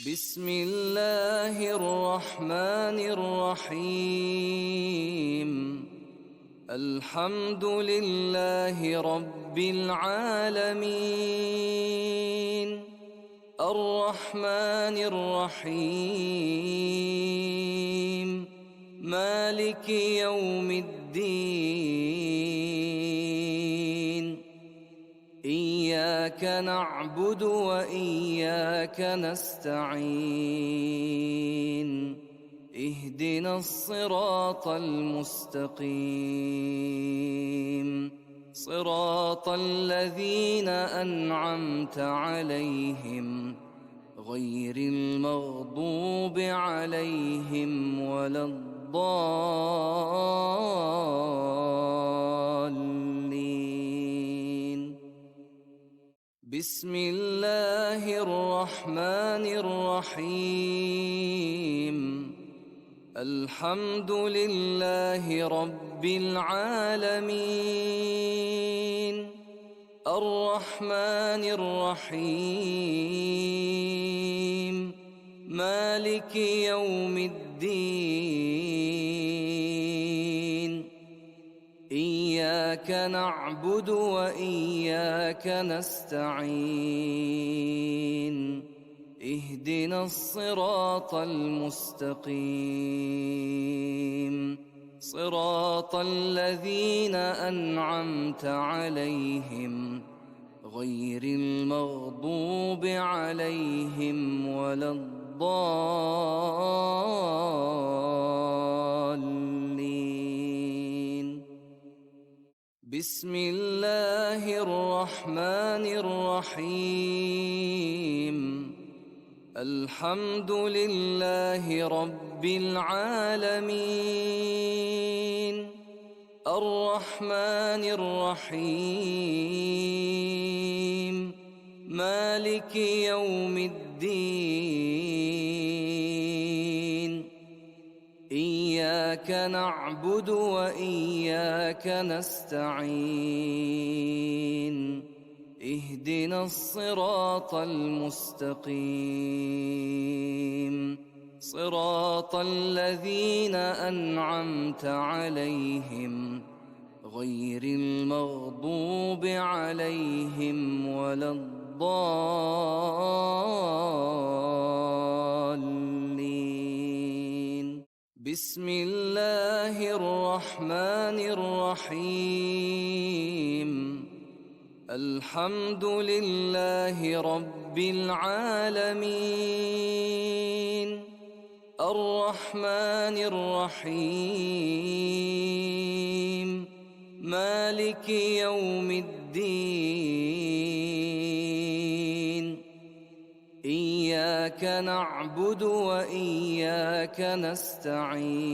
بسم الله الرحمن الرحيم. الحمد لله رب العالمين، الرحمن الرحيم، مالك يوم الدين. إياك نعبد وإياك نستعين، اهدنا الصراط المستقيم، صراط الذين أنعمت عليهم غير المغضوب عليهم ولا الضالين. بسم الله الرحمن الرحيم. الحمد لله رب العالمين، الرحمن الرحيم، مالك يوم الدين. إياك نعبد وإياك نستعين، اهدنا الصراط المستقيم، صراط الذين أنعمت عليهم غير المغضوب عليهم ولا الضالين. بسم الله الرحمن الرحيم. الحمد لله رب العالمين، الرحمن الرحيم، مالك يوم الدين. إياك نعبد وإياك نستعين، اهدنا الصراط المستقيم، صراط الذين أنعمت عليهم غير المغضوب عليهم ولا الضالين. بسم الله الرحمن الرحيم. الحمد لله رب العالمين، الرحمن الرحيم، مالك يوم الدين. إياك نعبد وإياك نستعين،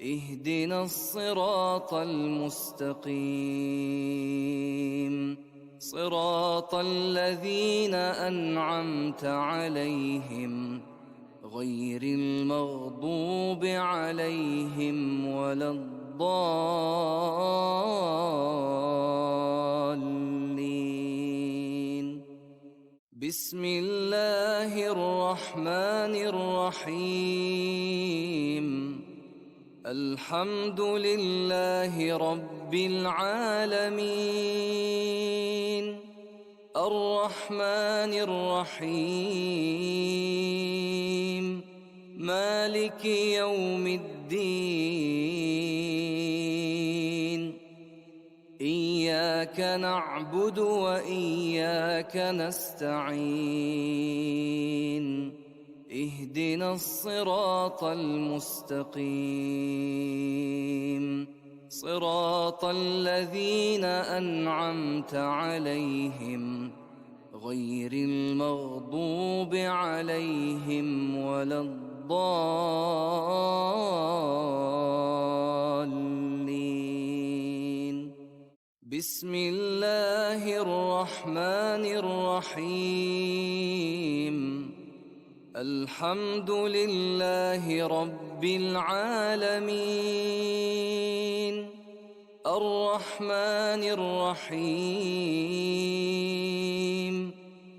اهدنا الصراط المستقيم، صراط الذين أنعمت عليهم غير المغضوب عليهم ولا الضالين. بسم الله الرحمن الرحيم. الحمد لله رب العالمين، الرحمن الرحيم، مالك يوم الدين. إياك نعبد وإياك نستعين، اهدنا الصراط المستقيم، صراط الذين أنعمت عليهم غير المغضوب عليهم ولا الضالين. بسم الله الرحمن الرحيم. الحمد لله رب العالمين، الرحمن الرحيم،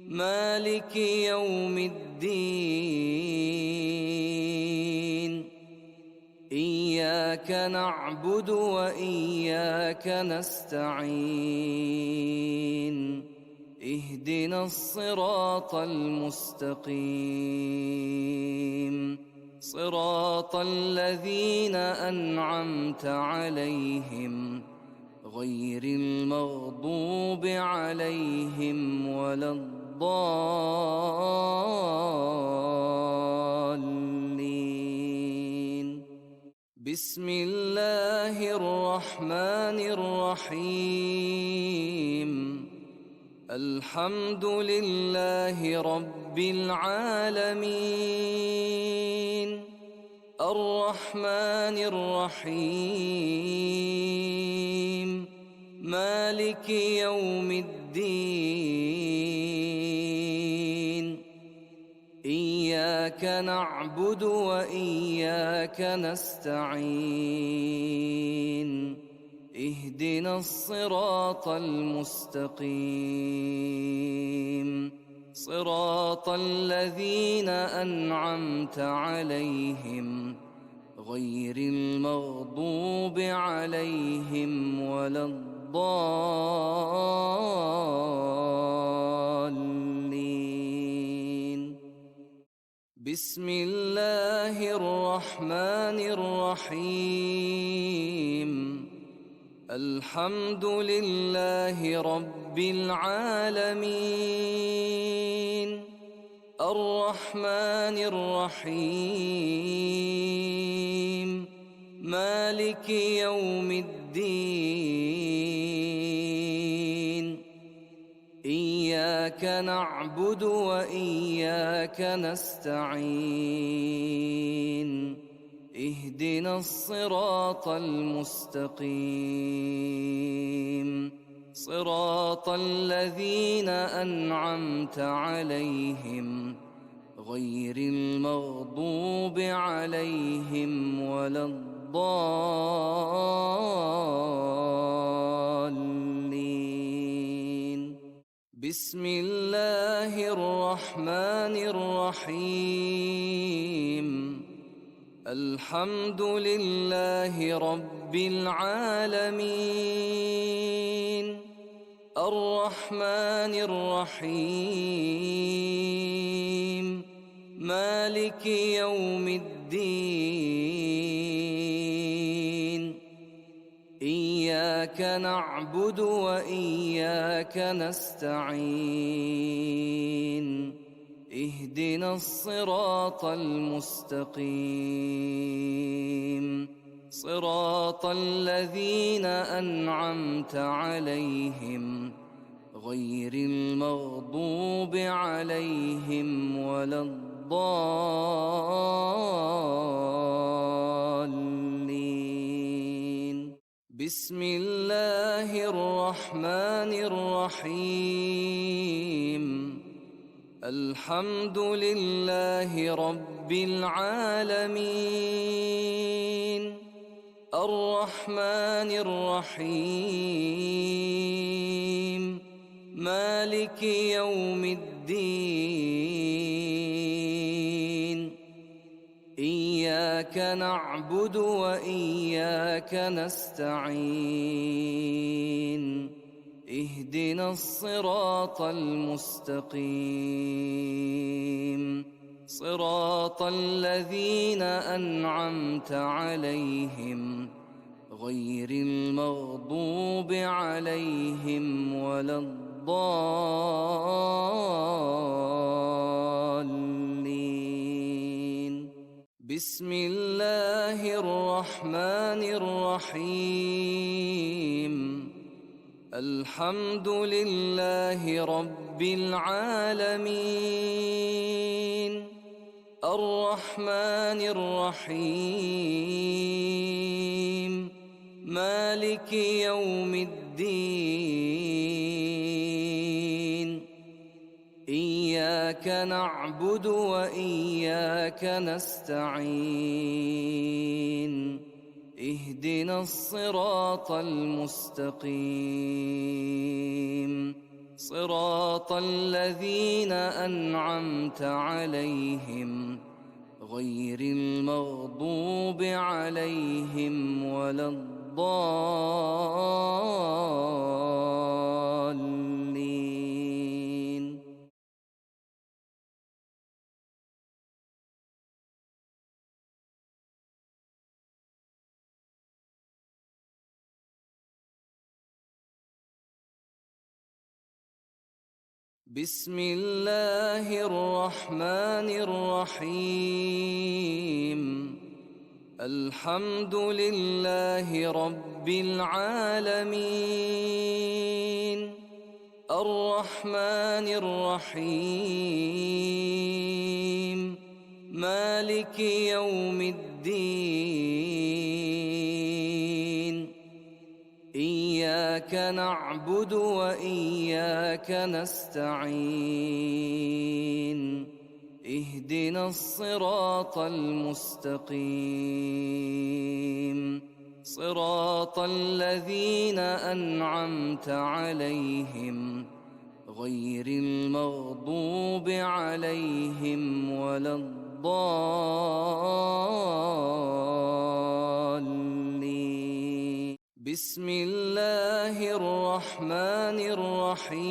مالك يوم الدين إياك نعبد وإياك نستعين اهدنا الصراط المستقيم صراط الذين أنعمت عليهم غير المغضوب عليهم ولا الضالين بسم الله الرحمن الرحيم الحمد لله رب العالمين الرحمن الرحيم مالك يوم الدين إياك نعبد وإياك نستعين اهدنا الصراط المستقيم صراط الذين أنعمت عليهم غير المغضوب عليهم ولا الضالين بسم الله الرحمن الرحيم الحمد لله رب العالمين الرحمن الرحيم مالك يوم الدين إياك نعبد وإياك نستعين اهدنا الصراط المستقيم صراط الذين أنعمت عليهم غير المغضوب عليهم ولا الضالين بسم الله الرحمن الرحيم الحمد لله رب العالمين الرحمن الرحيم مالك يوم الدين إياك نعبد وإياك نستعين اهدنا الصراط المستقيم صراط الذين أنعمت عليهم غير المغضوب عليهم ولا الضالين بسم الله الرحمن الرحيم الحمد لله رب العالمين الرحمن الرحيم مالك يوم الدين إياك نعبد وإياك نستعين اهدنا الصراط المستقيم صراط الذين أنعمت عليهم غير المغضوب عليهم ولا الضالين بسم الله الرحمن الرحيم الحمد لله رب العالمين الرحمن الرحيم مالك يوم الدين إياك نعبد وإياك نستعين اهدنا الصراط المستقيم صراط الذين أنعمت عليهم غير المغضوب عليهم ولا الضالين. بسم الله الرحمن الرحيم. الحمد لله رب العالمين. الرحمن الرحيم. مالك يوم الدين. إياك نعبد وإياك نستعين. اهدنا الصراط المستقيم. صراط الذين أنعمت عليهم غير المغضوب عليهم ولا الضالين. بسم الله الرحمن الرحيم.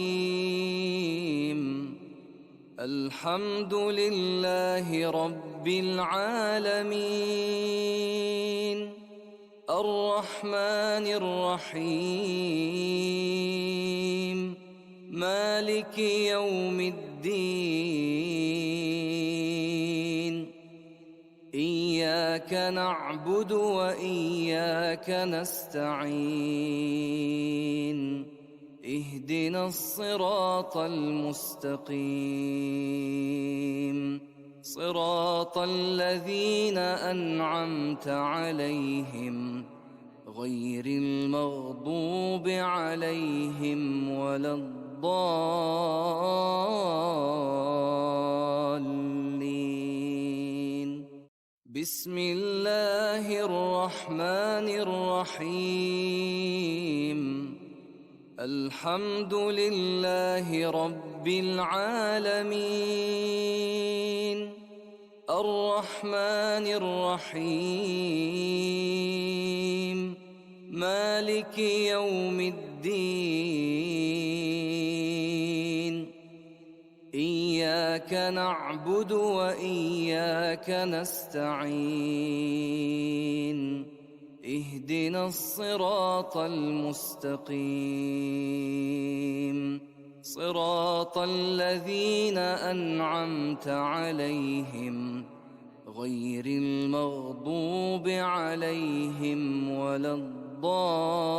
الحمد لله رب العالمين. الرحمن الرحيم. مالك يوم الدين. إياك نعبد وإياك نستعين. اهدنا الصراط المستقيم. صراط الذين أنعمت عليهم غير المغضوب عليهم ولا الضالين. بسم الله الرحمن الرحيم. الحمد لله رب العالمين. الرحمن الرحيم. مالك يوم الدين. إياك نعبد وإياك نستعين. اهدنا الصراط المستقيم. صراط الذين أنعمت عليهم غير المغضوب عليهم ولا الضالين.